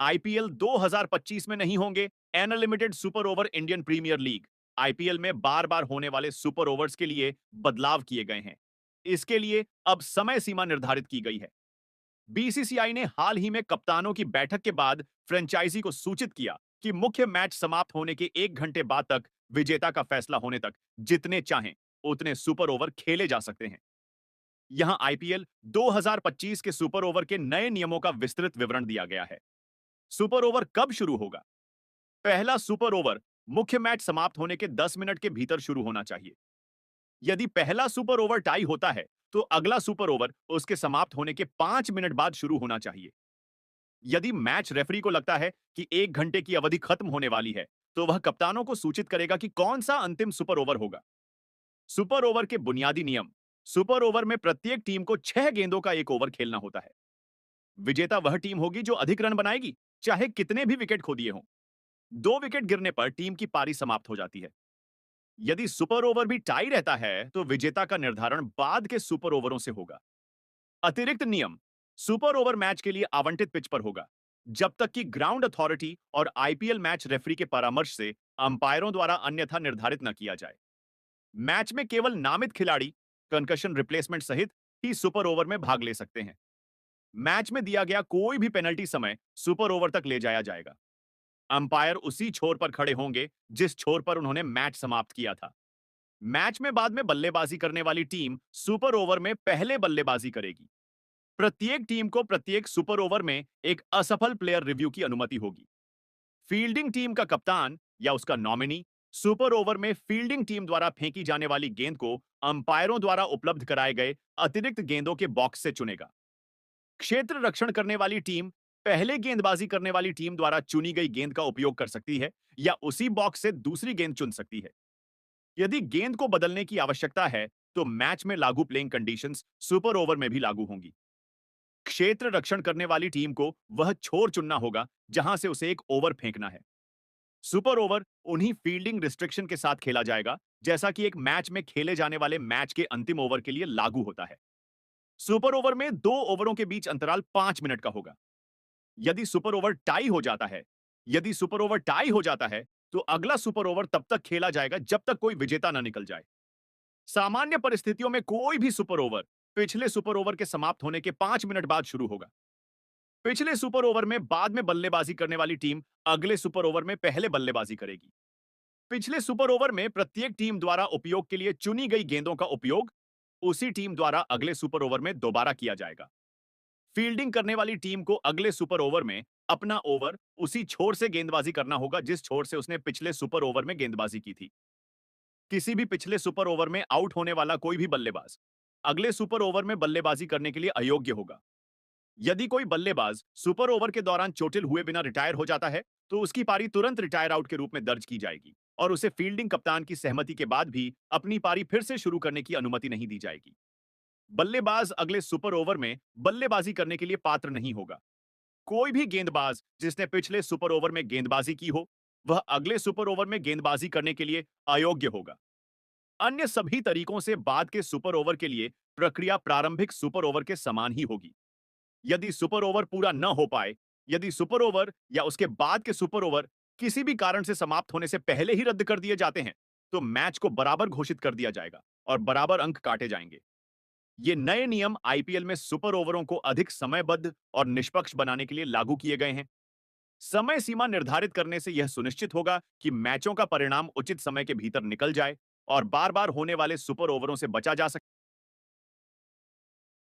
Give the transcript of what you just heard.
IPL 2025 में नहीं होंगे unlimited super over Indian Premier League. IPL में बार बार होने वाले सुपर ओवर्स के लिए बदलाव किए गए हैं। इसके लिए अब समय सीमा निर्धारित की गई है। बीसीसीआई ने हाल ही में कप्तानों की बैठक के बाद फ्रेंचाइजी को सूचित किया कि मुख्य मैच समाप्त होने के 1 घंटे बाद तक विजेता का फैसला होने तक जितने चाहें उतने सुपर ओवर खेले जा सकते हैं। यहां आईपीएल 2025 के सुपर ओवर के नए नियमों का विस्तृत विवरण दिया गया है। सुपर ओवर कब शुरू होगा? पहला सुपर ओवर मुख्य मैच समाप्त होने के 10 मिनट के भीतर शुरू होना चाहिए। यदि पहला सुपर ओवर टाई होता है, तो अगला सुपर ओवर उसके समाप्त होने के 5 मिनट बाद शुरू होना चाहिए। यदि मैच रेफरी को लगता है कि 1 घंटे की अवधि खत्म होने वाली है, तो वह कप्तानों को सूचित करेगा कि कौन सा अंतिम सुपर ओवर होगा। सुपर ओवर के बुनियादी नियम। सुपर ओवर में प्रत्येक टीम को 6 गेंदों का एक ओवर खेलना होता है। विजेता वह टीम होगी जो अधिक रन बनाएगी, चाहे कितने भी विकेट खो दिए हों। 2 विकेट गिरने पर टीम की पारी समाप्त हो जाती है। यदि सुपर ओवर भी टाई रहता है, तो विजेता का निर्धारण बाद के सुपर ओवरों से होगा। अतिरिक्त नियम। सुपर ओवर मैच के लिए आवंटित पिच पर होगा, जब तक कि ग्राउंड अथॉरिटी और आईपीएल मैच रेफरी के परामर्श से अंपायरों द्वारा अन्यथा निर्धारित न किया जाए। मैच में केवल नामित खिलाड़ी कंकशन रिप्लेसमेंट सहित ही सुपर ओवर में भाग ले सकते हैं। मैच में दिया गया कोई भी पेनल्टी समय सुपर ओवर तक ले जाया जाएगा। अंपायर उसी छोर पर खड़े होंगे जिस छोर पर उन्होंने मैच समाप्त किया था। मैच में बाद में बल्लेबाजी करने वाली टीम सुपर ओवर में पहले बल्लेबाजी करेगी। प्रत्येक टीम को प्रत्येक सुपर ओवर में एक असफल प्लेयर रिव्यू की अनुमति होगी। फील्डिंग टीम का कप्तान या उसका नॉमिनी सुपर ओवर में फील्डिंग टीम द्वारा फेंकी जाने वाली गेंद को अंपायरों द्वारा उपलब्ध कराए गए अतिरिक्त गेंदों के बॉक्स से चुनेगा। क्षेत्र रक्षण करने वाली टीम पहले गेंदबाजी करने वाली टीम द्वारा चुनी गई गेंद का उपयोग कर सकती है या उसी बॉक्स से दूसरी गेंद चुन सकती है। यदि गेंद को बदलने की आवश्यकता है, तो मैच में लागू प्लेइंग कंडीशंस सुपर ओवर में भी लागू होंगी। क्षेत्र रक्षण करने वाली टीम को वह छोर चुनना होगा जहां से उसे एक ओवर फेंकना है। सुपर ओवर उन्हीं फील्डिंग रिस्ट्रिक्शन के साथ खेला जाएगा जैसा कि एक मैच में खेले जाने वाले मैच के अंतिम ओवर के लिए लागू होता है। सुपर ओवर में 2 ओवरों के बीच अंतराल 5 मिनट का होगा। यदि सुपर ओवर टाई हो जाता है यदि सुपर ओवर टाई हो जाता है, तो अगला सुपर ओवर तब तक खेला जाएगा जब तक कोई विजेता न निकल जाए। सामान्य परिस्थितियों में कोई भी सुपर ओवर पिछले सुपर ओवर के समाप्त होने के 5 मिनट बाद शुरू होगा। पिछले सुपर ओवर में बाद में बल्लेबाजी करने वाली टीम अगले सुपर ओवर में पहले बल्लेबाजी करेगी। पिछले सुपर ओवर में प्रत्येक टीम द्वारा उपयोग के लिए चुनी गई गेंदों का उपयोग उसी टीम द्वारा अगले सुपर ओवर में दोबारा किया जाएगा। फील्डिंग करने वाली टीम को अगले सुपर ओवर में अपना ओवर उसी छोर से गेंदबाजी करना होगा जिस छोर से उसने पिछले सुपर ओवर में गेंदबाजी की थी। किसी भी पिछले सुपर ओवर में आउट होने वाला कोई भी बल्लेबाज अगले सुपर ओवर में बल्लेबाजी करने के लिए अयोग्य होगा। यदि कोई बल्लेबाज सुपर ओवर के दौरान चोटिल हुए बिना रिटायर हो जाता है, तो उसकी पारी तुरंत रिटायर आउट के रूप में दर्ज की जाएगी और उसे फील्डिंग कप्तान की सहमति के बाद भी अपनी पारी फिर से शुरू करने की अनुमति नहीं दी जाएगी। बल्लेबाज अगले सुपर ओवर में बल्लेबाजी करने के लिए पात्र नहीं होगा। कोई भी गेंदबाज जिसने पिछले सुपर ओवर में गेंदबाजी की हो, वह अगले सुपर ओवर में गेंदबाजी करने के लिए अयोग्य होगा। अन्य सभी तरीकों से बाद के सुपर ओवर के लिए प्रक्रिया प्रारंभिक सुपर ओवर के समान ही होगी। यदि सुपर ओवर पूरा न हो पाए, यदि सुपर ओवर या उसके बाद के सुपर ओवर किसी भी कारण से समाप्त होने से पहले ही रद्द कर दिए जाते हैं, तो मैच को बराबर घोषित कर दिया जाएगा और बराबर अंक काटे जाएंगे। ये नए नियम आईपीएल में सुपर ओवरों को अधिक समयबद्ध और निष्पक्ष बनाने के लिए लागू किए गए हैं। समय सीमा निर्धारित करने से यह सुनिश्चित होगा कि मैचों का परिणाम उचित समय के भीतर निकल जाए और बार-बार होने वाले सुपर ओवरों से बचा जा सके।